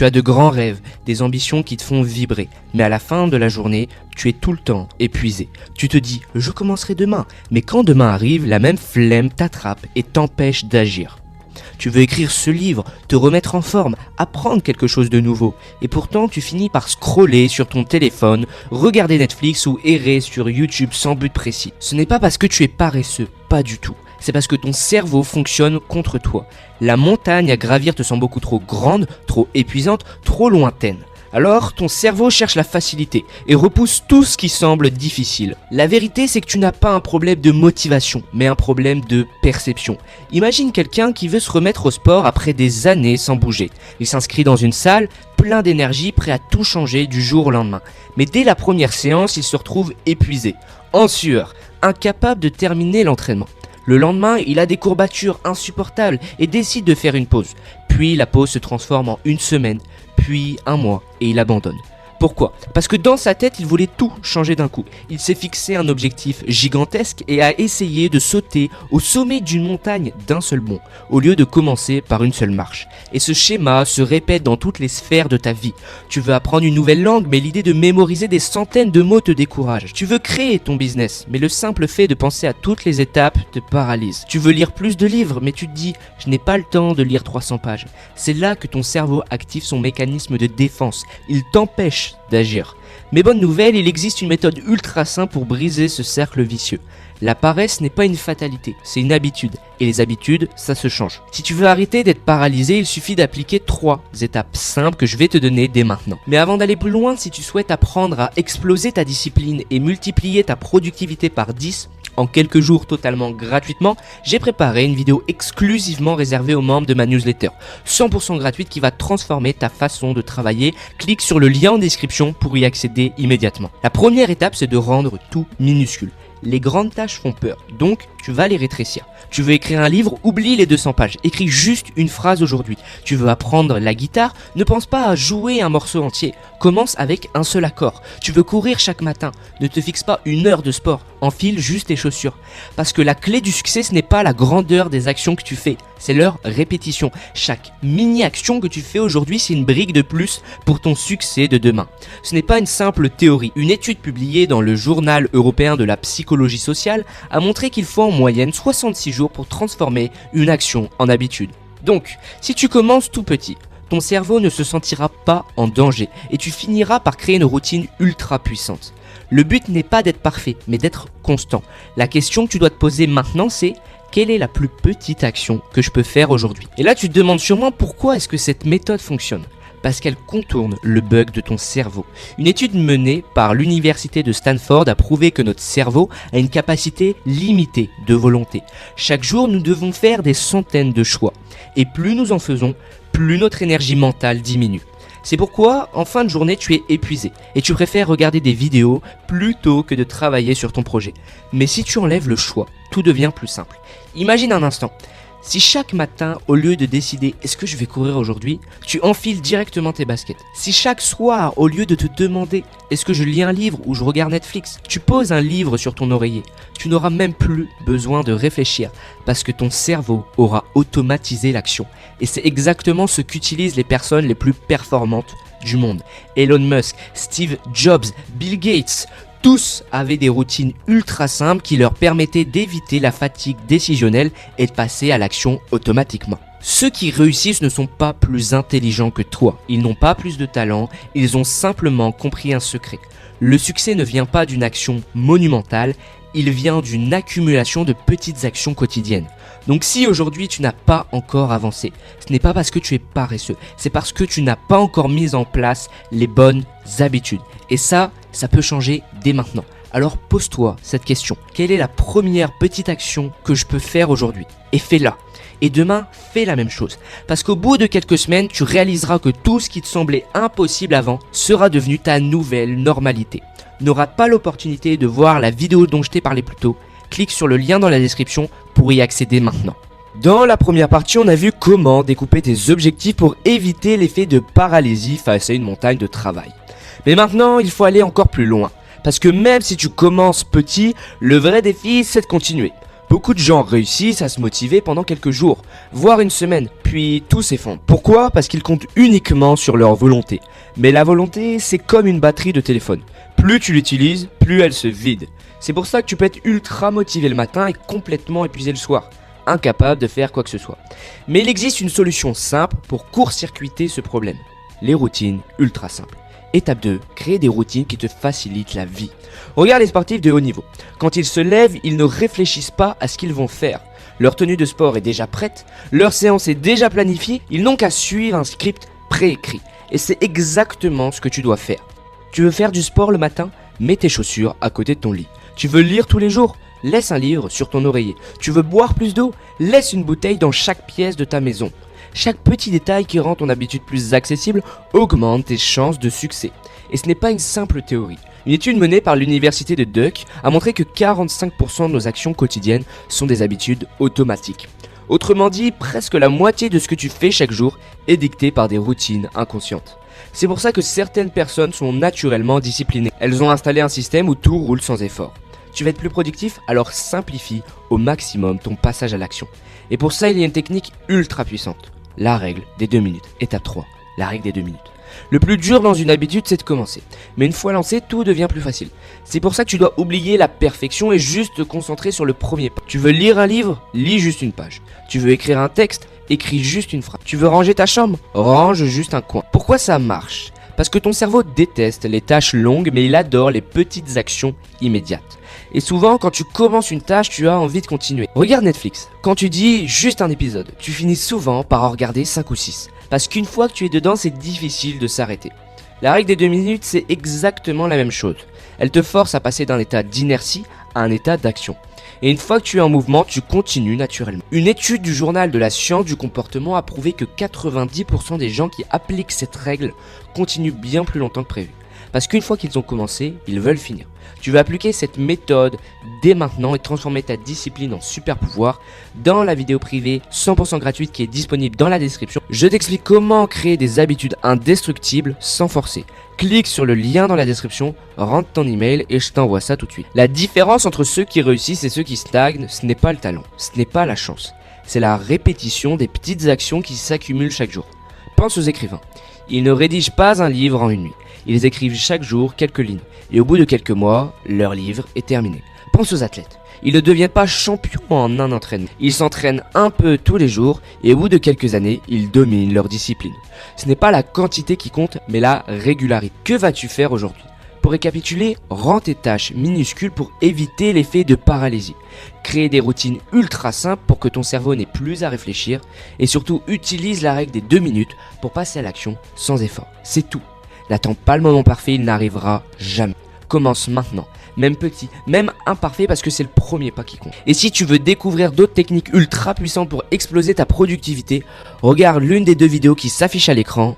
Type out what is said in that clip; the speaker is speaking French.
Tu as de grands rêves, des ambitions qui te font vibrer, mais à la fin de la journée, tu es tout le temps épuisé. Tu te dis « je commencerai demain », mais quand demain arrive, la même flemme t'attrape et t'empêche d'agir. Tu veux écrire ce livre, te remettre en forme, apprendre quelque chose de nouveau, et pourtant tu finis par scroller sur ton téléphone, regarder Netflix ou errer sur YouTube sans but précis. Ce n'est pas parce que tu es paresseux, pas du tout. C'est parce que ton cerveau fonctionne contre toi. La montagne à gravir te semble beaucoup trop grande, trop épuisante, trop lointaine. Alors, ton cerveau cherche la facilité et repousse tout ce qui semble difficile. La vérité, c'est que tu n'as pas un problème de motivation, mais un problème de perception. Imagine quelqu'un qui veut se remettre au sport après des années sans bouger. Il s'inscrit dans une salle, plein d'énergie, prêt à tout changer du jour au lendemain. Mais dès la première séance, il se retrouve épuisé, en sueur, incapable de terminer l'entraînement. Le lendemain, il a des courbatures insupportables et décide de faire une pause. Puis la pause se transforme en une semaine, puis un mois et il abandonne. Pourquoi ? Parce que dans sa tête, il voulait tout changer d'un coup. Il s'est fixé un objectif gigantesque et a essayé de sauter au sommet d'une montagne d'un seul bond, au lieu de commencer par une seule marche. Et ce schéma se répète dans toutes les sphères de ta vie. Tu veux apprendre une nouvelle langue, mais l'idée de mémoriser des centaines de mots te décourage. Tu veux créer ton business, mais le simple fait de penser à toutes les étapes te paralyse. Tu veux lire plus de livres, mais tu te dis « je n'ai pas le temps de lire 300 pages ». C'est là que ton cerveau active son mécanisme de défense. Il t'empêche d'agir. Mais bonne nouvelle, il existe une méthode ultra simple pour briser ce cercle vicieux. La paresse n'est pas une fatalité, c'est une habitude. Et les habitudes, ça se change. Si tu veux arrêter d'être paralysé, il suffit d'appliquer 3 étapes simples que je vais te donner dès maintenant. Mais avant d'aller plus loin, si tu souhaites apprendre à exploser ta discipline et multiplier ta productivité par 10, en quelques jours totalement gratuitement, j'ai préparé une vidéo exclusivement réservée aux membres de ma newsletter, 100% gratuite qui va transformer ta façon de travailler. Clique sur le lien en description pour y accéder immédiatement. La première étape, c'est de rendre tout minuscule. Les grandes tâches font peur, donc tu vas les rétrécir. Tu veux écrire un livre, oublie les 200 pages, écris juste une phrase aujourd'hui. Tu veux apprendre la guitare, ne pense pas à jouer un morceau entier, commence avec un seul accord. Tu veux courir chaque matin, ne te fixe pas une heure de sport, enfile juste tes chaussures. Parce que la clé du succès, ce n'est pas la grandeur des actions que tu fais, c'est leur répétition. Chaque mini-action que tu fais aujourd'hui, c'est une brique de plus pour ton succès de demain. Ce n'est pas une simple théorie. Une étude publiée dans le Journal européen de la psychologie sociale a montré qu'il faut en moyenne 66 jours pour transformer une action en habitude. Donc, si tu commences tout petit, ton cerveau ne se sentira pas en danger et tu finiras par créer une routine ultra puissante. Le but n'est pas d'être parfait, mais d'être constant. La question que tu dois te poser maintenant, c'est quelle est la plus petite action que je peux faire aujourd'hui ? Et là, tu te demandes sûrement pourquoi est-ce que cette méthode fonctionne ? Parce qu'elle contourne le bug de ton cerveau. Une étude menée par l'université de Stanford a prouvé que notre cerveau a une capacité limitée de volonté. Chaque jour, nous devons faire des centaines de choix. Et plus nous en faisons, plus notre énergie mentale diminue. C'est pourquoi, en fin de journée, tu es épuisé et tu préfères regarder des vidéos plutôt que de travailler sur ton projet. Mais si tu enlèves le choix, tout devient plus simple. Imagine un instant. Si chaque matin, au lieu de décider « est-ce que je vais courir aujourd'hui ?», tu enfiles directement tes baskets. Si chaque soir, au lieu de te demander « est-ce que je lis un livre ou je regarde Netflix ?», tu poses un livre sur ton oreiller, tu n'auras même plus besoin de réfléchir parce que ton cerveau aura automatisé l'action. Et c'est exactement ce qu'utilisent les personnes les plus performantes du monde. Elon Musk, Steve Jobs, Bill Gates… Tous avaient des routines ultra simples qui leur permettaient d'éviter la fatigue décisionnelle et de passer à l'action automatiquement. Ceux qui réussissent ne sont pas plus intelligents que toi, ils n'ont pas plus de talent, ils ont simplement compris un secret. Le succès ne vient pas d'une action monumentale, il vient d'une accumulation de petites actions quotidiennes. Donc si aujourd'hui tu n'as pas encore avancé, ce n'est pas parce que tu es paresseux, c'est parce que tu n'as pas encore mis en place les bonnes habitudes. Et ça peut changer dès maintenant. Alors pose-toi cette question. Quelle est la première petite action que je peux faire aujourd'hui ? Et fais-la. Et demain, fais la même chose. Parce qu'au bout de quelques semaines, tu réaliseras que tout ce qui te semblait impossible avant sera devenu ta nouvelle normalité. Ne rate pas l'opportunité de voir la vidéo dont je t'ai parlé plus tôt. Clique sur le lien dans la description pour y accéder maintenant. Dans la première partie, on a vu comment découper tes objectifs pour éviter l'effet de paralysie face à une montagne de travail. Mais maintenant, il faut aller encore plus loin. Parce que même si tu commences petit, le vrai défi, c'est de continuer. Beaucoup de gens réussissent à se motiver pendant quelques jours, voire une semaine, puis tout s'effondre. Pourquoi? Parce qu'ils comptent uniquement sur leur volonté. Mais la volonté, c'est comme une batterie de téléphone. Plus tu l'utilises, plus elle se vide. C'est pour ça que tu peux être ultra motivé le matin et complètement épuisé le soir, incapable de faire quoi que ce soit. Mais il existe une solution simple pour court-circuiter ce problème. Les routines ultra simples. Étape 2, créer des routines qui te facilitent la vie. Regarde les sportifs de haut niveau. Quand ils se lèvent, ils ne réfléchissent pas à ce qu'ils vont faire. Leur tenue de sport est déjà prête, leur séance est déjà planifiée, ils n'ont qu'à suivre un script préécrit. Et c'est exactement ce que tu dois faire. Tu veux faire du sport le matin? Mets tes chaussures à côté de ton lit. Tu veux lire tous les jours? Laisse un livre sur ton oreiller. Tu veux boire plus d'eau? Laisse une bouteille dans chaque pièce de ta maison. Chaque petit détail qui rend ton habitude plus accessible augmente tes chances de succès. Et ce n'est pas une simple théorie. Une étude menée par l'université de Duck a montré que 45% de nos actions quotidiennes sont des habitudes automatiques. Autrement dit, presque la moitié de ce que tu fais chaque jour est dicté par des routines inconscientes. C'est pour ça que certaines personnes sont naturellement disciplinées. Elles ont installé un système où tout roule sans effort. Tu vas être plus productif, alors simplifie au maximum ton passage à l'action. Et pour ça, il y a une technique ultra puissante. La règle des 2 minutes. Étape 3. La règle des 2 minutes. Le plus dur dans une habitude, c'est de commencer. Mais une fois lancé, tout devient plus facile. C'est pour ça que tu dois oublier la perfection et juste te concentrer sur le premier pas. Tu veux lire un livre? Lis juste une page. Tu veux écrire un texte? Écris juste une phrase. Tu veux ranger ta chambre? Range juste un coin. Pourquoi ça marche? Parce que ton cerveau déteste les tâches longues, mais il adore les petites actions immédiates. Et souvent, quand tu commences une tâche, tu as envie de continuer. Regarde Netflix. Quand tu dis juste un épisode, tu finis souvent par en regarder 5 ou 6. Parce qu'une fois que tu es dedans, c'est difficile de s'arrêter. La règle des 2 minutes, c'est exactement la même chose. Elle te force à passer d'un état d'inertie à un état d'action. Et une fois que tu es en mouvement, tu continues naturellement. Une étude du journal de la science du comportement a prouvé que 90% des gens qui appliquent cette règle continuent bien plus longtemps que prévu. Parce qu'une fois qu'ils ont commencé, ils veulent finir. Tu vas appliquer cette méthode dès maintenant et transformer ta discipline en super pouvoir. Dans la vidéo privée 100% gratuite qui est disponible dans la description, je t'explique comment créer des habitudes indestructibles sans forcer. Clique sur le lien dans la description, rentre ton email et je t'envoie ça tout de suite. La différence entre ceux qui réussissent et ceux qui stagnent, ce n'est pas le talent, ce n'est pas la chance. C'est la répétition des petites actions qui s'accumulent chaque jour. Pense aux écrivains. Ils ne rédigent pas un livre en une nuit. Ils écrivent chaque jour quelques lignes. Et au bout de quelques mois, leur livre est terminé. Pense aux athlètes. Ils ne deviennent pas champions en un entraînement. Ils s'entraînent un peu tous les jours et au bout de quelques années, ils dominent leur discipline. Ce n'est pas la quantité qui compte, mais la régularité. Que vas-tu faire aujourd'hui? Pour récapituler, rends tes tâches minuscules pour éviter l'effet de paralysie. Crée des routines ultra simples pour que ton cerveau n'ait plus à réfléchir. Et surtout, utilise la règle des 2 minutes pour passer à l'action sans effort. C'est tout. N'attends pas le moment parfait, il n'arrivera jamais. Commence maintenant, même petit, même imparfait parce que c'est le premier pas qui compte. Et si tu veux découvrir d'autres techniques ultra puissantes pour exploser ta productivité, regarde l'une des 2 vidéos qui s'affichent à l'écran